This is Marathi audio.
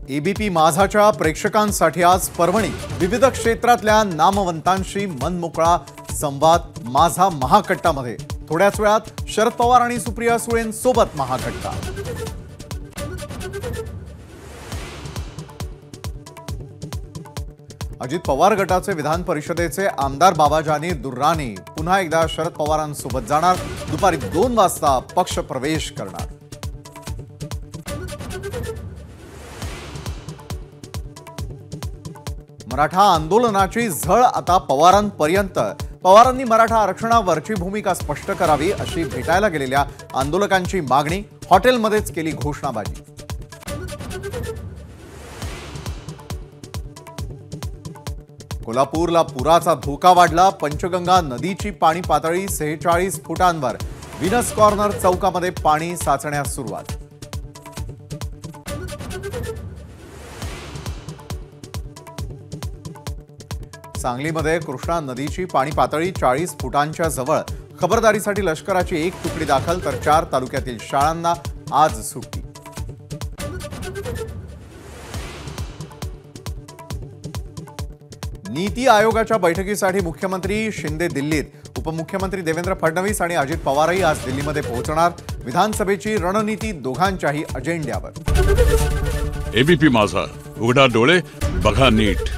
एबीपी माझाच्या प्रेक्षकांसाठी आज परभणी विविध क्षेत्रातल्या नामवंतांशी मनमोकळा संवाद माझा महाकट्टामध्ये थोड्याच वेळात शरद पवार आणि सुप्रिया सुळेंसोबत महाकट्टा। अजित पवार गटाचे विधान परिषदेचे आमदार बाबाजानी दुर्राणी पुन्हा एकदा शरद पवारांसोबत जाणार, दुपारी 2 वाजता पक्ष प्रवेश करणार। मराठा आंदोलनाची झळ आता पवारांपर्यंत। पवारांनी मराठा आरक्षणावरची भूमिका स्पष्ट करावी अशी भेटायला गेलेल्या आंदोलकांची मागणी, हॉटेलमध्येच केली घोषणाबाजी। कोल्हापूरला पुराचा धोका वाढला, पंचगंगा नदीची पाणी पातळी 46 फुटांवर, विनस कॉर्नर चौकामध्ये पाणी साचण्यास सुरुवात। सांगलीमध्ये कृष्णा नदीची पाणी पातळी 40 फुटांच्या जवळ, खबरदारीसाठी लष्कराची 1 तुकडी दाखल, तर 4 तालुक्यातील शाळांना आज सुट्टी। नीती आयोगाच्या बैठकीसाठी मुख्यमंत्री शिंदे दिल्लीत, उपमुख्यमंत्री देवेंद्र फडणवीस आणि अजित पवारही आज दिल्लीमध्ये पोहोचणार। विधानसभेची रणनीती दोघांच्याही अजेंड्यावर। एबीपी माझा, उघडा डोळे बघा नीट।